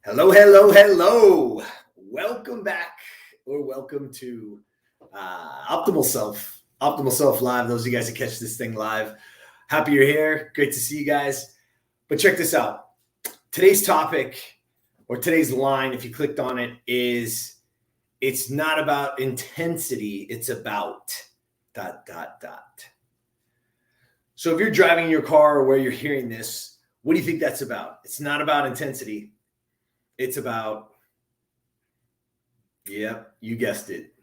Hello, hello, hello. Welcome back or welcome to Optimal Self, Optimal Self Live. Those of you guys that catch this thing live, happy you're here. Great to see you guys. But check this out. Today's topic or today's line, if you clicked on it, is it's not about intensity, it's about ... So if you're driving your car or where you're hearing this, what do you think that's about? It's not about intensity. It's about, yep, you guessed it,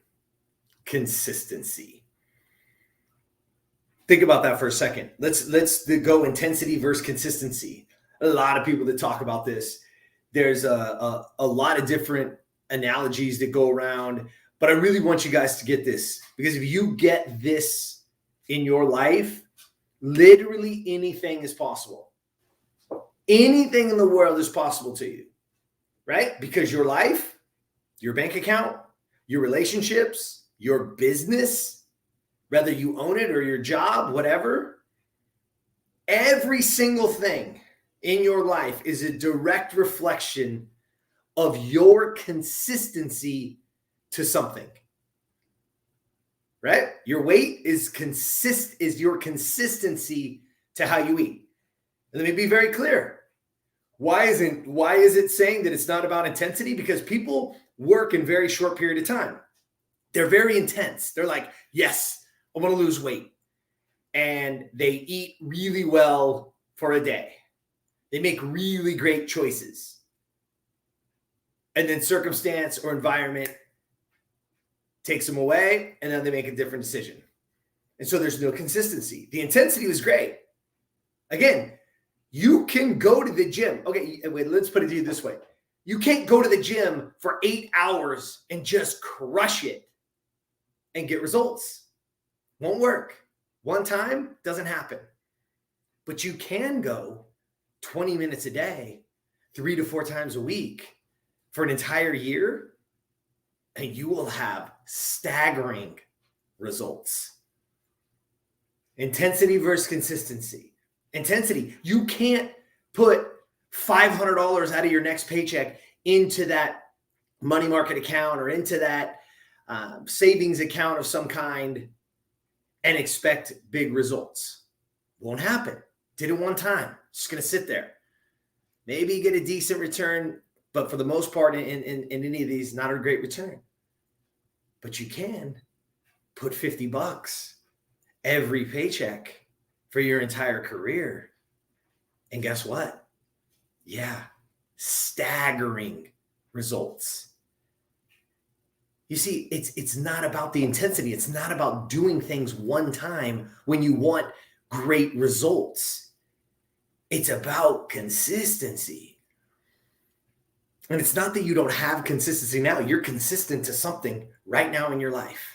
consistency. Think about that for a second. Let's go intensity versus consistency. A lot of people that talk about this. There's a lot of different analogies that go around, but I really want you guys to get this, because if you get this in your life, literally anything is possible. Anything in the world is possible to you. Right? Because your life, your bank account, your relationships, your business, whether you own it or your job, whatever, every single thing in your life is a direct reflection of your consistency to something. Right? Your weight is your consistency to how you eat. And let me be very clear. Why is it saying that it's not about intensity? Because people work in very short period of time. They're very intense. They're like, yes, I want to lose weight. And they eat really well for a day. They make really great choices. And then circumstance or environment takes them away, and then they make a different decision. And so there's no consistency. The intensity was great. Again, you can go to the gym. Okay, wait, let's put it to you this way. You can't go to the gym for 8 hours and just crush it and get results. Won't work. One time, doesn't happen. But you can go 20 minutes a day, 3 to 4 times a week for an entire year, and you will have staggering results. Intensity versus consistency. Intensity. You can't put $500 out of your next paycheck into that money market account or into that savings account of some kind and expect big results. Won't happen. Did it one time. Just going to sit there. Maybe you get a decent return, but for the most part in any of these, not a great return. But you can put $50 every paycheck for your entire career. And guess what? Yeah, staggering results. You see, it's not about the intensity. It's not about doing things one time when you want great results. It's about consistency. And it's not that you don't have consistency now. You're consistent to something right now in your life.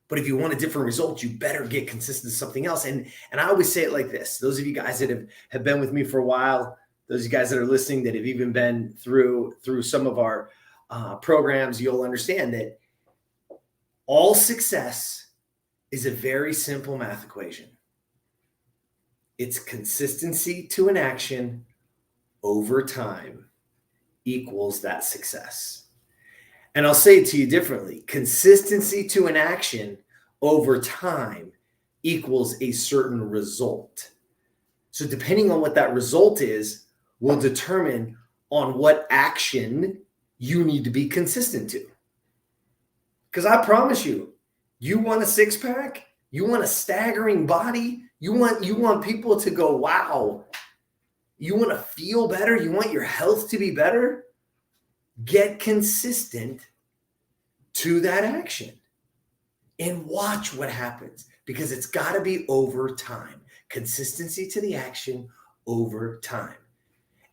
But if you want a different result, you better get consistent to something else. And I always say it like this. Those of you guys that have been with me for a while, those of you guys that are listening that have even been through some of our programs, you'll understand that all success is a very simple math equation. It's consistency to an action over time equals that success. And I'll say it to you differently. Consistency to an action over time equals a certain result. So depending on what that result is, will determine on what action you need to be consistent to. Because I promise you, you want a six-pack, you want a staggering body, you want people to go, wow. You want to feel better, you want your health to be better. Get consistent to that action and watch what happens, because it's got to be over time. Consistency to the action over time.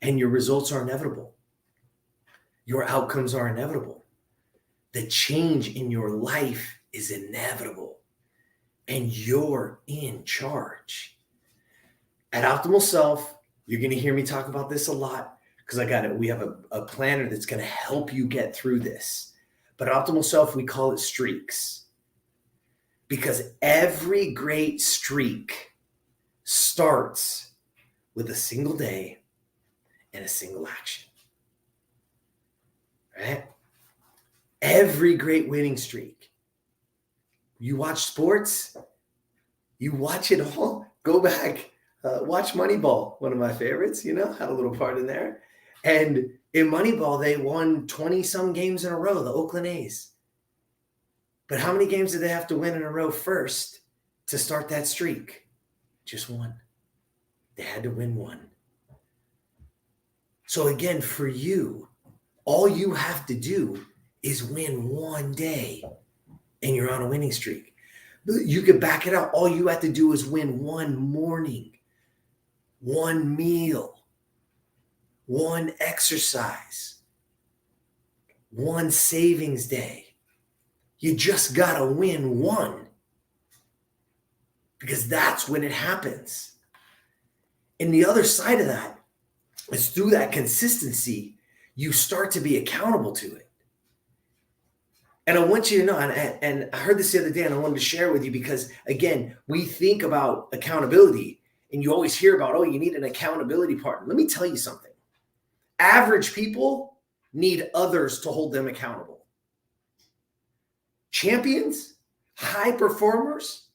And your results are inevitable. Your outcomes are inevitable. The change in your life is inevitable. And you're in charge. At Optimal Self, you're going to hear me talk about this a lot, because we have a planner that's going to help you get through this. But at Optimal Self, we call it streaks. Because every great streak starts with a single day and a single action. right? Every great winning streak. You watch sports, you watch it all. Go back, watch Moneyball, one of my favorites, had a little part in there. And in Moneyball, they won 20-some games in a row, the Oakland A's. But how many games did they have to win in a row first to start that streak? Just one. They had to win one. So again, for you, all you have to do is win one day and you're on a winning streak. You could back it out. All you have to do is win one morning, one meal, one exercise, one savings day. You just got to win one, because that's when it happens. And the other side of that is, through that consistency, you start to be accountable to it. And I want you to know, and I heard this the other day, and I wanted to share it with you, because again, we think about accountability and you always hear about, oh, you need an accountability partner. Let me tell you something. Average people need others to hold them accountable. Champions, high performers,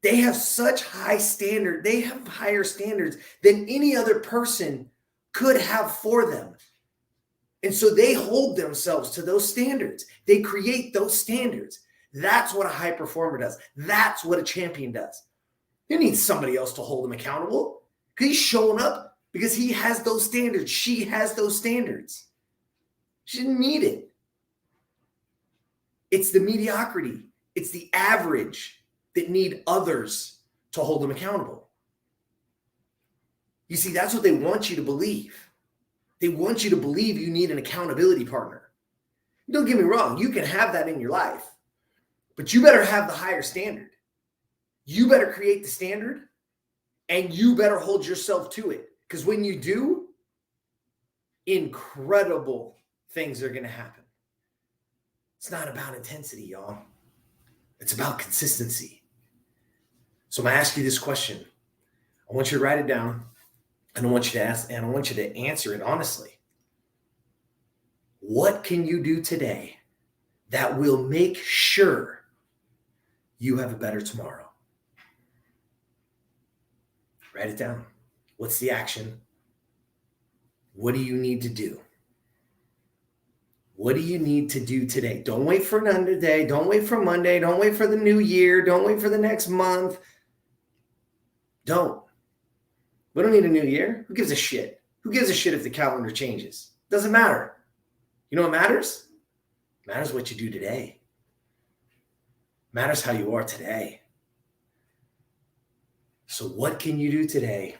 they have such high standard. They have higher standards than any other person could have for them. And so they hold themselves to those standards. They create those standards. That's what a high performer does. That's what a champion does. You need somebody else to hold him accountable, because he's showing up because he has those standards. She has those standards. She didn't need it. It's the mediocrity. It's the average that need others to hold them accountable. You see, that's what they want you to believe. They want you to believe you need an accountability partner. Don't get me wrong. You can have that in your life, but you better have the higher standard. You better create the standard, and you better hold yourself to it. Because when you do, incredible things are going to happen. It's not about intensity, y'all. It's about consistency. So I'm going to ask you this question. I want you to write it down. And I want you to ask, and I want you to answer it honestly. What can you do today that will make sure you have a better tomorrow? Write it down. What's the action? What do you need to do? What do you need to do today? Don't wait for another day. Don't wait for Monday. Don't wait for the new year. Don't wait for the next month. Don't. We don't need a new year. Who gives a shit? Who gives a shit if the calendar changes? Doesn't matter. You know what matters? It matters what you do today. It matters how you are today. So what can you do today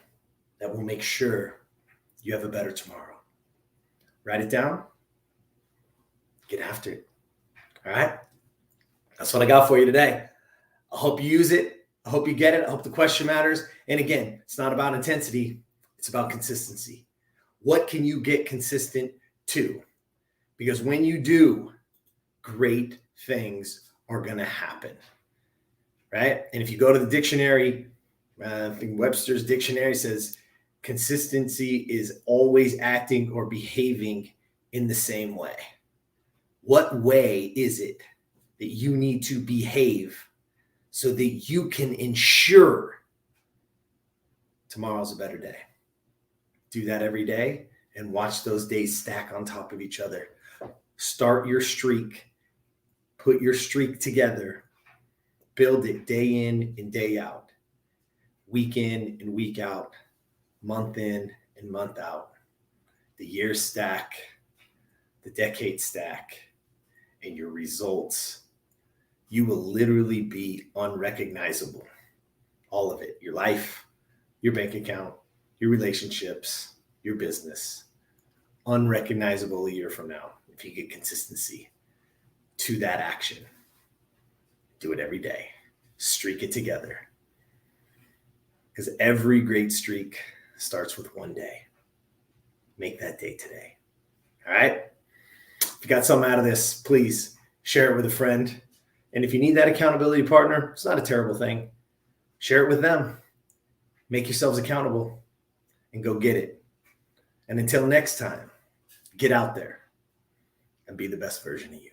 that will make sure you have a better tomorrow? Write it down. Get after it. All right? That's what I got for you today. I hope you use it. I hope you get it. I hope the question matters. And again, it's not about intensity. It's about consistency. What can you get consistent to? Because when you do, great things are going to happen, right? And if you go to the dictionary, I think Webster's dictionary says consistency is always acting or behaving in the same way. What way is it that you need to behave so that you can ensure tomorrow's a better day? Do that every day and watch those days stack on top of each other. Start your streak. Put your streak together. Build it day in and day out. Week in and week out. Month in and month out. The years stack. The decades stack. And your results, you will literally be unrecognizable. All of it. Your life, your bank account, your relationships, your business. Unrecognizable a year from now if you get consistency to that action. Do it every day. Streak it together. Because every great streak starts with one day. Make that day today. All right? If you got something out of this, please share it with a friend. And if you need that accountability partner, it's not a terrible thing. Share it with them. Make yourselves accountable and go get it. And until next time, get out there and be the best version of you.